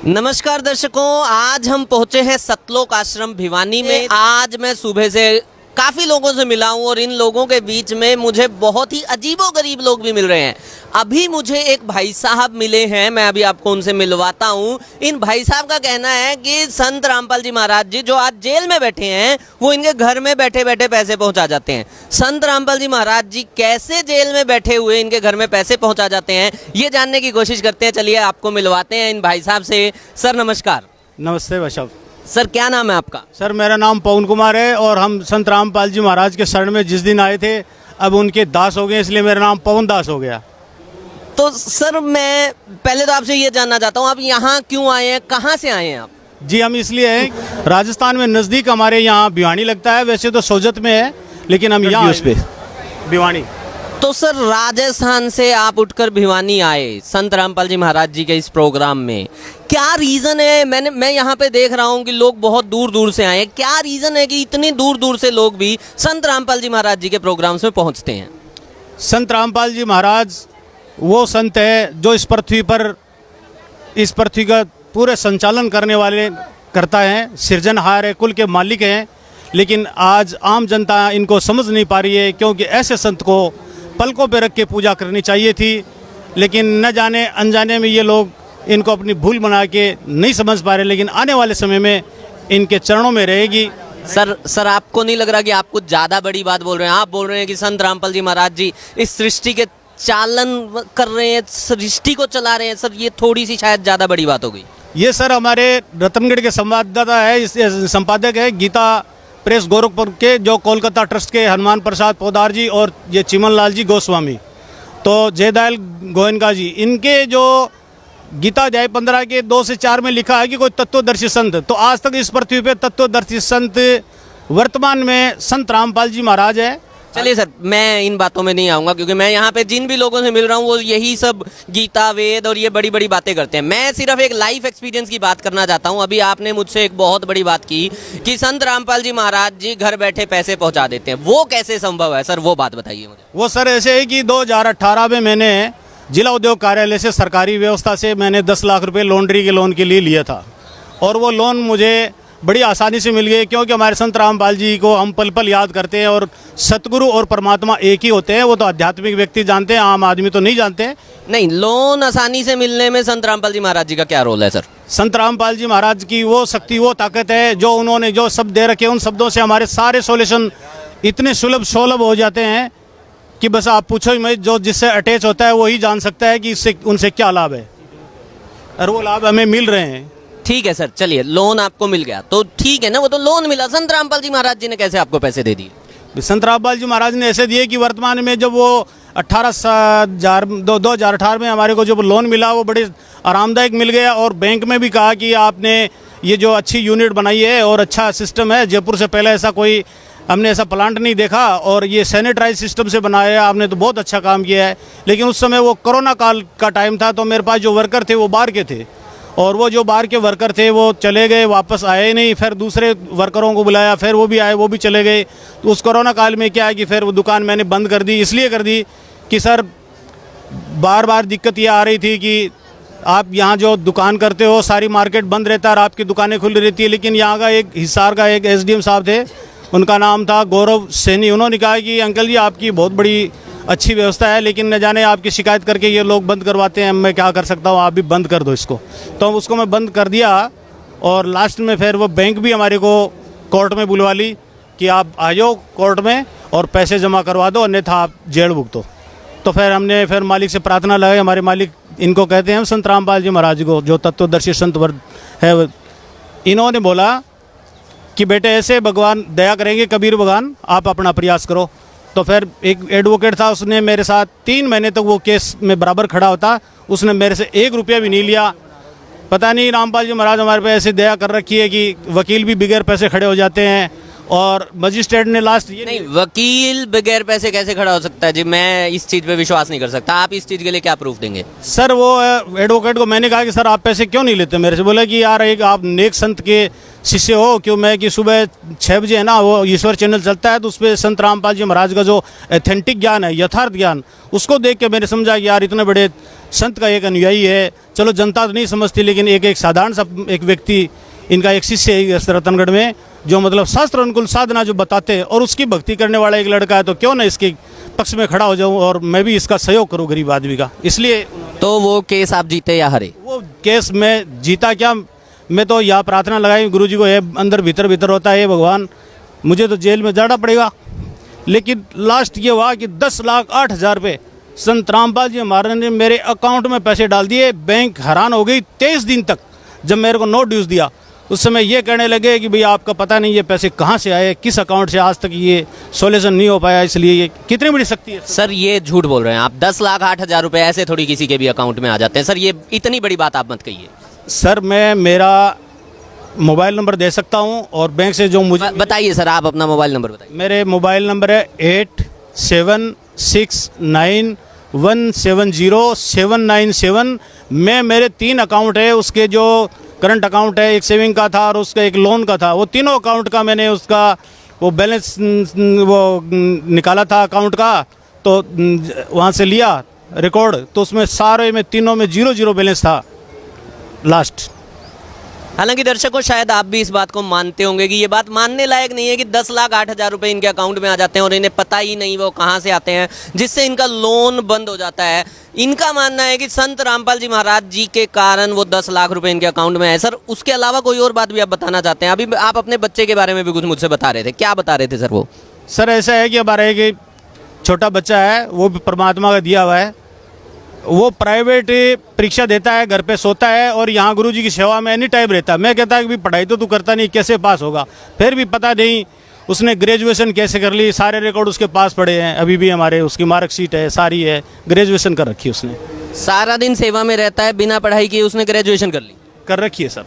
नमस्कार दर्शकों, आज हम पहुंचे हैं सतलोक आश्रम भिवानी में। आज मैं सुबह से काफ़ी लोगों से मिला हूं और इन लोगों के बीच में मुझे बहुत ही अजीबोगरीब लोग भी मिल रहे हैं। अभी मुझे एक भाई साहब मिले हैं, मैं अभी आपको उनसे मिलवाता हूं। इन भाई साहब का कहना है कि संत रामपाल जी महाराज जी जो आज जेल में बैठे हैं वो इनके घर में बैठे बैठे पैसे पहुंचा जाते हैं। संत रामपाल जी महाराज जी कैसे जेल में बैठे हुए इनके घर में पैसे पहुंचा जाते हैं, ये जानने की कोशिश करते हैं। चलिए आपको मिलवाते हैं इन भाई साहब से। सर नमस्कार। नमस्ते वैशव। सर क्या नाम है आपका? सर मेरा नाम पवन कुमार है और हम संत रामपाल जी महाराज के शरण में जिस दिन आए थे अब उनके दास हो गए, इसलिए मेरा नाम पवन दास हो गया। तो सर मैं पहले तो आपसे ये जानना चाहता हूँ, आप यहाँ क्यों आए हैं, कहाँ से आए हैं आप? जी हम इसलिए हैं, राजस्थान में नज़दीक हमारे यहाँ भिवानी लगता है, वैसे तो सोजत में है लेकिन हम यहाँ पे भिवानी। तो सर राजस्थान से आप उठकर भिवानी आए संत रामपाल जी महाराज जी के इस प्रोग्राम में, क्या रीज़न है? मैं यहाँ पे देख रहा हूँ कि लोग बहुत दूर दूर से आए हैं। क्या रीज़न है कि इतनी दूर दूर से लोग भी संत रामपाल जी महाराज जी के प्रोग्राम्स में पहुँचते हैं? संत रामपाल जी महाराज वो संत है जो इस पृथ्वी का पूरे संचालन करने वाले करता है, सृजनहार है, कुल के मालिक हैं। लेकिन आज आम जनता इनको समझ नहीं पा रही है, क्योंकि ऐसे संत को पलकों पे रख के पूजा करनी चाहिए थी, लेकिन न जाने अनजाने में ये लोग इनको अपनी भूल बना के नहीं समझ पा रहे। लेकिन आने वाले समय में इनके चरणों में रहेगी। सर आपको नहीं लग रहा कि आप कुछ ज़्यादा बड़ी बात बोल रहे हैं? आप बोल रहे हैं कि संत रामपाल जी महाराज जी इस सृष्टि के चालन कर रहे हैं, सृष्टि को चला रहे हैं। सर ये थोड़ी सी शायद ज़्यादा बड़ी बात हो गई। ये सर हमारे रतनगढ़ के संवाददाता है, इस संपादक है गीता प्रेस गोरखपुर के, जो कोलकाता ट्रस्ट के हनुमान प्रसाद पोदार जी और ये चिमन लाल जी गोस्वामी, तो जयदयाल गोयनका जी, इनके जो गीता अध्याय 15 के 2 से 4 में लिखा है कि कोई तत्वदर्शी संत, तो आज तक इस पृथ्वी पे तत्वदर्शी संत वर्तमान में संत रामपाल जी महाराज है। चलिए सर मैं इन बातों में नहीं आऊँगा, क्योंकि मैं यहाँ पे जिन भी लोगों से मिल रहा हूँ वो यही सब गीता वेद और ये बड़ी बड़ी बातें करते हैं। मैं सिर्फ एक लाइफ एक्सपीरियंस की बात करना चाहता हूँ। अभी आपने मुझसे एक बहुत बड़ी बात की कि संत रामपाल जी महाराज जी घर बैठे पैसे पहुँचा देते हैं, वो कैसे संभव है सर? वो बात बताइए मुझे। वो सर ऐसे है कि 2018 में मैंने जिला उद्योग कार्यालय से सरकारी व्यवस्था से मैंने 10 लाख रुपए लॉन्ड्री के लोन के लिए लिया था, और वो लोन मुझे बड़ी आसानी से मिल गए, क्योंकि हमारे संत रामपाल जी को हम पल पल याद करते हैं और सतगुरु और परमात्मा एक ही होते हैं। वो तो आध्यात्मिक व्यक्ति जानते हैं, आम आदमी तो नहीं जानते। नहीं, लोन आसानी से मिलने में संत रामपाल जी महाराज जी का क्या रोल है सर? संत रामपाल जी महाराज की वो शक्ति, वो ताकत है, जो उन्होंने जो शब्द दे रखे, उन शब्दों से हमारे सारे सॉल्यूशन इतने सुलभ हो जाते हैं कि बस आप पूछो ही मत। जो जिससे अटैच होता है वही जान सकता है कि इससे उनसे क्या लाभ है, और वो लाभ हमें मिल रहे हैं। ठीक है सर, चलिए लोन आपको मिल गया तो ठीक है ना, वो तो लोन मिला। संत रामपाल जी महाराज जी ने कैसे आपको पैसे दे दिए? संत रामपाल जी महाराज ने ऐसे दिए कि वर्तमान में जब वो 2018 में हमारे को जब लोन मिला वो बड़े आरामदायक मिल गया, और बैंक में भी कहा कि आपने ये जो अच्छी यूनिट बनाई है और अच्छा सिस्टम है, जयपुर से पहले ऐसा कोई हमने ऐसा प्लांट नहीं देखा, और ये सैनिटाइज सिस्टम से बनाया है आपने, तो बहुत अच्छा काम किया है। लेकिन उस समय वो कोरोना काल का टाइम था, तो मेरे पास जो वर्कर थे वो बाहर के थे, और वो जो बाहर के वर्कर थे वो चले गए, वापस आए नहीं। फिर दूसरे वर्करों को बुलाया, फिर वो भी आए, वो भी चले गए। तो उस कोरोना काल में क्या है कि फिर वो दुकान मैंने बंद कर दी। इसलिए कर दी कि सर बार बार दिक्कत ये आ रही थी कि आप यहाँ जो दुकान करते हो सारी मार्केट बंद रहता है और आपकी दुकानें खुली रहती है। लेकिन यहाँ का एक हिसार का एक SDM साहब थे, उनका नाम था गौरव सैनी, उन्होंने कहा कि अंकल जी आपकी बहुत बड़ी अच्छी व्यवस्था है, लेकिन न जाने आपकी शिकायत करके ये लोग बंद करवाते हैं, मैं क्या कर सकता हूँ, आप भी बंद कर दो इसको। तो उसको मैं बंद कर दिया, और लास्ट में फिर वो बैंक भी हमारे को कोर्ट में बुलवा ली कि आप आ जाओ कोर्ट में और पैसे जमा करवा दो, अन्यथा आप जेल भुगतो। तो फिर हमने फिर मालिक से प्रार्थना लगाई। हमारे मालिक इनको कहते हैं संत रामपाल जी महाराज को, जो तत्वदर्शी संत वर्ग है। इन्होंने बोला कि बेटे ऐसे भगवान दया करेंगे, कबीर भगवान आप अपना प्रयास करो। तो फिर एक एडवोकेट था, उसने मेरे साथ 3 महीने तक वो केस में बराबर खड़ा होता, उसने मेरे से 1 रुपया भी नहीं लिया। पता नहीं रामपाल जी महाराज हमारे पे ऐसे दया कर रखी है कि वकील भी बगैर पैसे खड़े हो जाते हैं, और मजिस्ट्रेट ने लास्ट ये नहीं, वकील बगैर पैसे कैसे खड़ा हो सकता है जी? मैं इस चीज़ पे विश्वास नहीं कर सकता। आप इस चीज़ के लिए क्या प्रूफ देंगे? सर वो एडवोकेट को मैंने कहा कि सर आप पैसे क्यों नहीं लेते मेरे से? बोला कि यार एक आप नेक संत के शिष्य हो, क्यों? मैं कि सुबह 6 बजे है ना वो ईश्वर चैनल चलता है, तो उस पर संत रामपाल जी महाराज का जो एथेंटिक ज्ञान है, यथार्थ ज्ञान, उसको देख के मैंने समझा कि यार इतने बड़े संत का एक अनुयायी है। चलो जनता तो नहीं समझती, लेकिन एक साधारण सा एक व्यक्ति, इनका एक शिष्य है इस रतनगढ़ में, जो मतलब शास्त्र अनुकूल साधना जो बताते हैं और उसकी भक्ति करने वाला एक लड़का है, तो क्यों ना इसके पक्ष में खड़ा हो जाऊं और मैं भी इसका सहयोग करूं गरीब आदमी का। इसलिए तो वो केस आप जीते या हारे? वो केस में जीता क्या, मैं तो यहाँ प्रार्थना लगाई गुरु जी को, ये अंदर भीतर होता है, भगवान मुझे तो जेल में जाना पड़ेगा। लेकिन लास्ट ये हुआ कि 10,08,000 रुपये संत रामपाल जी महाराज ने मेरे अकाउंट में पैसे डाल दिए। बैंक हैरान हो गई 23 दिन तक। जब मेरे को नो ड्यूज दिया उस समय ये कहने लगे कि भैया आपका पता नहीं ये पैसे कहाँ से आए, किस अकाउंट से, आज तक ये सोल्यूशन नहीं हो पाया। इसलिए ये कितनी बड़ी शक्ति है सर, ये झूठ बोल रहे हैं आप। 10,08,000 रुपए ऐसे थोड़ी किसी के भी अकाउंट में आ जाते हैं सर, ये इतनी बड़ी बात आप मत कहिए। सर मैं मेरा मोबाइल नंबर दे सकता हूँ और बैंक से जो मुझे बताइए सर, आप अपना मोबाइल नंबर बताइए। मेरे मोबाइल नंबर है 8769170797। मैं मेरे 3 अकाउंट है, उसके जो करंट अकाउंट है, एक सेविंग का था और उसका एक लोन का था, वो तीनों अकाउंट का मैंने उसका वो बैलेंस वो निकाला था अकाउंट का, तो वहाँ से लिया रिकॉर्ड, तो उसमें सारे में तीनों में 0 बैलेंस था लास्ट। हालांकि दर्शकों, शायद आप भी इस बात को मानते होंगे कि ये बात मानने लायक नहीं है कि 10,08,000 रुपए इनके अकाउंट में आ जाते हैं और इन्हें पता ही नहीं वो कहाँ से आते हैं, जिससे इनका लोन बंद हो जाता है। इनका मानना है कि संत रामपाल जी महाराज जी के कारण वो 10 लाख रुपए इनके अकाउंट में है। सर, उसके अलावा कोई और बात भी आप बताना चाहते हैं? अभी आप अपने बच्चे के बारे में भी कुछ मुझसे बता रहे थे, क्या बता रहे थे सर वो? सर ऐसा है कि हमारा एक छोटा बच्चा है, वो भी परमात्मा का दिया हुआ है, वो प्राइवेट परीक्षा देता है, घर पे सोता है और यहाँ गुरुजी की सेवा में एनी टाइम रहता है। मैं कहता है कि पढ़ाई तो तू करता नहीं, कैसे पास होगा? फिर भी पता नहीं उसने ग्रेजुएशन कैसे कर ली, सारे रिकॉर्ड उसके पास पड़े हैं अभी भी हमारे, उसकी मार्कशीट है सारी है, ग्रेजुएशन कर रखी है उसने। सारा दिन सेवा में रहता है, बिना पढ़ाई किए उसने ग्रेजुएशन कर रखी है सर।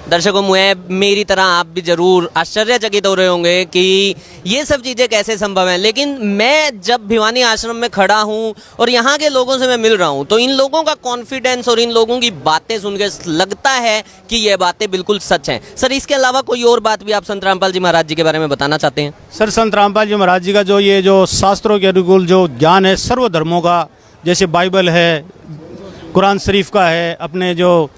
दर्शकों, मेरी तरह आप भी जरूर आश्चर्यचकित हो रहे होंगे कि ये सब चीज़ें कैसे संभव हैं। लेकिन मैं जब भिवानी आश्रम में खड़ा हूँ और यहाँ के लोगों से मैं मिल रहा हूँ, तो इन लोगों का कॉन्फिडेंस और इन लोगों की बातें सुन के लगता है कि ये बातें बिल्कुल सच हैं। सर, इसके अलावा कोई और बात भी आप संत रामपाल जी महाराज जी के बारे में बताना चाहते हैं? सर, संत रामपाल जी महाराज जी का जो ये जो शास्त्रों के अनुकूल जो ज्ञान है सर्वधर्मों का, जैसे बाइबल है, कुरान शरीफ का है, अपने जो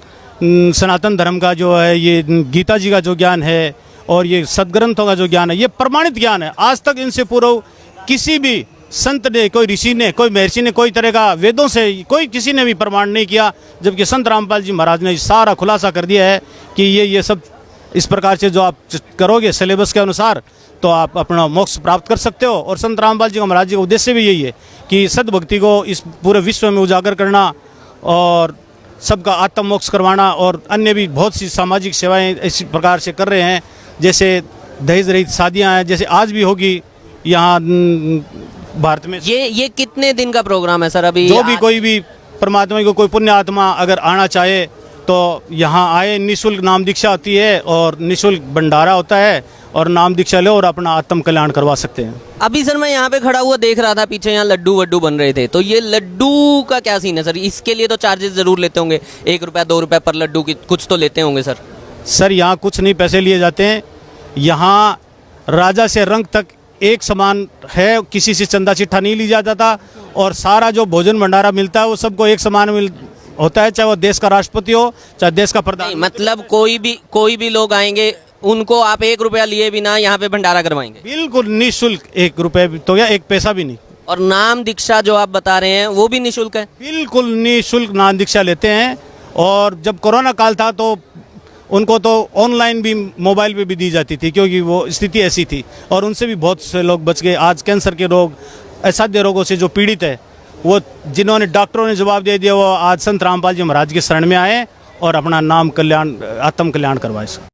सनातन धर्म का जो है ये गीता जी का जो ज्ञान है और ये सदग्रंथों का जो ज्ञान है, ये प्रमाणित ज्ञान है। आज तक इनसे पूर्व किसी भी संत ने, कोई ऋषि ने, कोई महर्षि ने कोई तरह का वेदों से कोई किसी ने भी प्रमाण नहीं किया, जबकि संत रामपाल जी महाराज ने सारा खुलासा कर दिया है कि ये सब इस प्रकार से जो आप करोगे सिलेबस के अनुसार तो आप अपना मोक्ष प्राप्त कर सकते हो। और संत रामपाल जी महाराज जी का उद्देश्य भी यही है कि सद्भक्ति को इस पूरे विश्व में उजागर करना और सबका आत्म मोक्ष करवाना, और अन्य भी बहुत सी सामाजिक सेवाएं इसी प्रकार से कर रहे हैं। जैसे दहेज रहित शादियां हैं, जैसे आज भी होगी यहाँ भारत में। ये कितने दिन का प्रोग्राम है सर? अभी जो भी कोई भी परमात्मा को कोई पुण्य आत्मा अगर आना चाहे तो यहाँ आए, निःशुल्क नाम दीक्षा होती है और निःशुल्क भंडारा होता है, और नाम दीक्षा लो और अपना आत्म कल्याण करवा सकते हैं। अभी सर मैं यहाँ पे खड़ा हुआ देख रहा था, पीछे यहाँ लड्डू वड्डू बन रहे थे, तो ये लड्डू का क्या सीन है सर? इसके लिए तो चार्जेस जरूर लेते होंगे, 1 रुपया 2 रुपया पर लड्डू की कुछ तो लेते होंगे सर? सर, यहाँ कुछ नहीं पैसे लिए जाते हैं। यहाँ राजा से रंग तक एक समान है, किसी से चंदा चिट्ठा नहीं लिया जाता, और सारा जो भोजन भंडारा मिलता है वो सबको एक समान होता है, चाहे वो देश का राष्ट्रपति हो चाहे देश का प्रधान। मतलब कोई भी लोग आएंगे उनको आप 1 रुपया लिए बिना यहाँ पे भंडारा करवाएंगे? बिल्कुल निःशुल्क, 1 रुपये तो या 1 पैसा भी नहीं। और नाम दीक्षा जो आप बता रहे हैं वो भी निःशुल्क है? बिल्कुल निःशुल्क नाम दीक्षा लेते हैं। और जब कोरोना काल था तो उनको तो ऑनलाइन भी मोबाइल पे भी दी जाती थी, क्योंकि वो स्थिति ऐसी थी, और उनसे भी बहुत से लोग बच गए। आज कैंसर के रोग, असाध्य रोगों से जो पीड़ित है, वो जिन्होंने डॉक्टरों ने जवाब दे दिया, वो आज संत रामपाल जी महाराज की शरण में आए और अपना नाम कल्याण, आत्म कल्याण करवाए।